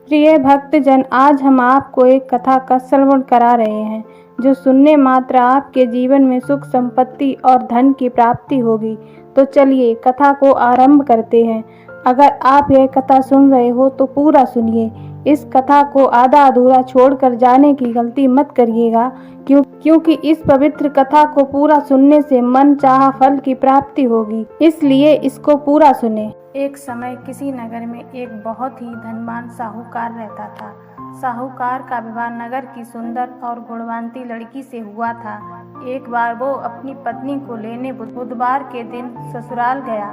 प्रिय भक्तजन, आज हम आपको एक कथा का श्रवण करा रहे हैं जो सुनने मात्र आपके जीवन में सुख संपत्ति और धन की प्राप्ति होगी। तो चलिए कथा को आरंभ करते हैं। अगर आप यह कथा सुन रहे हो तो पूरा सुनिए। इस कथा को आधा अधूरा छोड़कर जाने की गलती मत करिएगा, क्योंकि इस पवित्र कथा को पूरा सुनने से मन चाहा फल की प्राप्ति होगी, इसलिए इसको पूरा सुने। एक समय किसी नगर में एक बहुत ही धनवान साहूकार रहता था। साहूकार का विवाह नगर की सुंदर और गुणवंती लड़की से हुआ था। एक बार वो अपनी पत्नी को लेने बुधवार के दिन ससुराल गया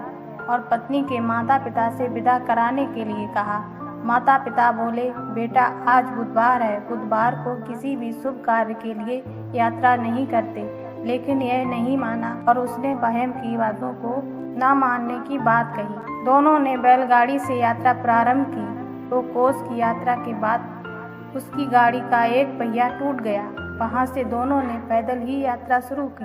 और पत्नी के माता पिता से विदा कराने के लिए कहा। माता पिता बोले, बेटा आज बुधवार है, बुधवार को किसी भी शुभ कार्य के लिए यात्रा नहीं करते। लेकिन यह नहीं माना और उसने बहन की बातों को न मानने की बात कही। दोनों ने बैलगाड़ी से यात्रा प्रारंभ की। 2 कोस की यात्रा के बाद उसकी गाड़ी का एक पहिया टूट गया। वहां से दोनों ने पैदल ही यात्रा शुरू की।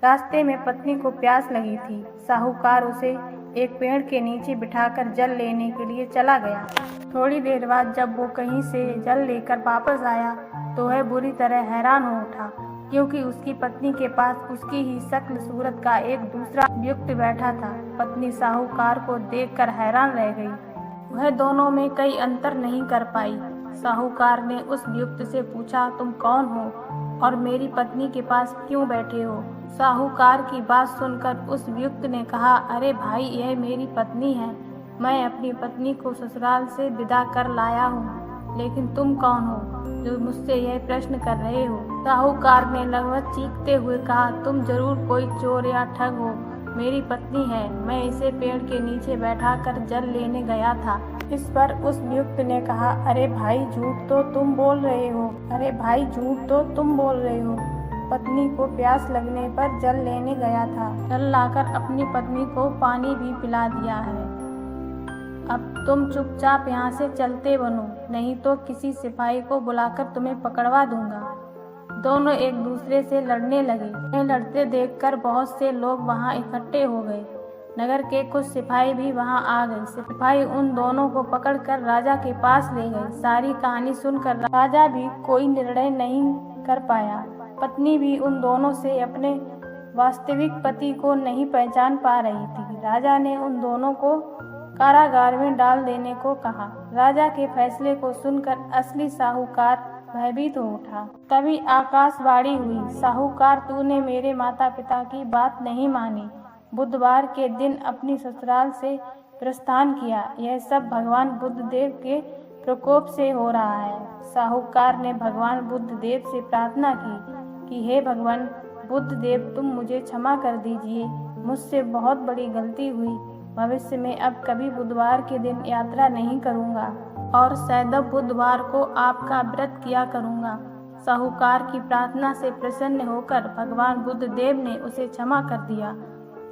रास्ते में पत्नी को प्यास लगी थी। साहूकार उसे एक पेड़ के नीचे बिठाकर जल लेने के लिए चला गया। थोड़ी देर बाद जब वो कहीं से जल लेकर वापस आया तो वह बुरी तरह हैरान हो उठा, क्योंकि उसकी पत्नी के पास उसकी ही शक्ल सूरत का एक दूसरा व्यक्ति बैठा था। पत्नी साहूकार को देखकर हैरान रह गई। वह दोनों में कई अंतर नहीं कर पाई। साहूकार ने उस व्यक्ति से पूछा, तुम कौन हो और मेरी पत्नी के पास क्यों बैठे हो? साहूकार की बात सुनकर उस व्यक्ति ने कहा, अरे भाई, यह मेरी पत्नी है। मैं अपनी पत्नी को ससुराल से विदा कर लाया हूँ, लेकिन तुम कौन हो जो मुझसे यह प्रश्न कर रहे हो? साहूकार ने लगभग चीखते हुए कहा, तुम जरूर कोई चोर या ठग हो। मेरी पत्नी है, मैं इसे पेड़ के नीचे बैठाकर जल लेने गया था। इस पर उस व्यक्ति ने कहा, अरे भाई, झूठ तो तुम बोल रहे हो। अरे भाई, झूठ तो तुम बोल रहे हो। पत्नी को प्यास लगने पर जल लेने गया था। जल लाकर अपनी पत्नी को पानी भी पिला दिया है। अब तुम चुपचाप यहाँ से चलते बनो, नहीं तो किसी सिपाही को बुलाकर तुम्हें पकड़वा दूंगा। दोनों एक दूसरे से लड़ने लगे। उन्हें लड़ते देखकर बहुत से लोग वहाँ इकट्ठे हो गए। नगर के कुछ सिपाही भी वहाँ आ गए। सिपाही उन दोनों को पकड़कर राजा के पास ले गए। सारी कहानी सुनकर राजा भी कोई निर्णय नहीं कर पाया। पत्नी भी उन दोनों से अपने वास्तविक पति को नहीं पहचान पा रही थी। राजा ने उन दोनों को कारागार में डाल देने को कहा। राजा के फैसले को सुनकर असली साहूकार भयभीत हो उठा। तभी आकाशवाणी हुई, साहूकार, तूने मेरे माता पिता की बात नहीं मानी, बुधवार के दिन अपनी ससुराल से प्रस्थान किया। यह सब भगवान बुद्धदेव के प्रकोप से हो रहा है। साहूकार ने भगवान बुद्धदेव से प्रार्थना की कि हे भगवान बुद्धदेव, तुम मुझे क्षमा कर दीजिए, मुझसे बहुत बड़ी गलती हुई। भविष्य में अब कभी बुधवार के दिन यात्रा नहीं करूंगा और सदैव बुधवार को आपका व्रत किया करूंगा। साहूकार की प्रार्थना से प्रसन्न होकर भगवान बुद्धदेव ने उसे क्षमा कर दिया।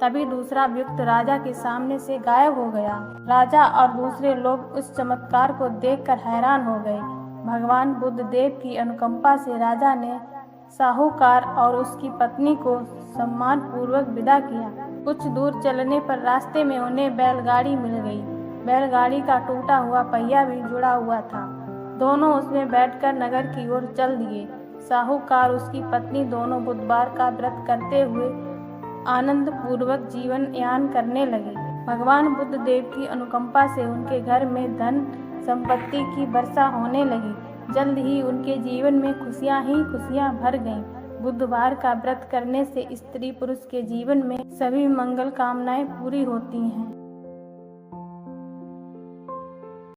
तभी दूसरा व्यक्ति राजा के सामने से गायब हो गया। राजा और दूसरे लोग उस चमत्कार को देखकर हैरान हो गए। भगवान बुद्धदेव की अनुकंपा से राजा ने साहूकार और उसकी पत्नी को सम्मान पूर्वक विदा किया। कुछ दूर चलने पर रास्ते में उन्हें बैलगाड़ी मिल गई। बैलगाड़ी का टूटा हुआ पहिया भी जुड़ा हुआ था। दोनों उसमें बैठकर नगर की ओर चल दिए। साहूकार उसकी पत्नी दोनों बुधवार का व्रत करते हुए आनंद पूर्वक जीवन यापन करने लगे। भगवान बुद्धदेव की अनुकंपा से उनके घर में धन संपत्ति की वर्षा होने लगी। जल्द ही उनके जीवन में खुशियां ही खुशियां भर गईं। बुधवार का व्रत करने से स्त्री पुरुष के जीवन में सभी मंगल कामनाएं पूरी होती हैं।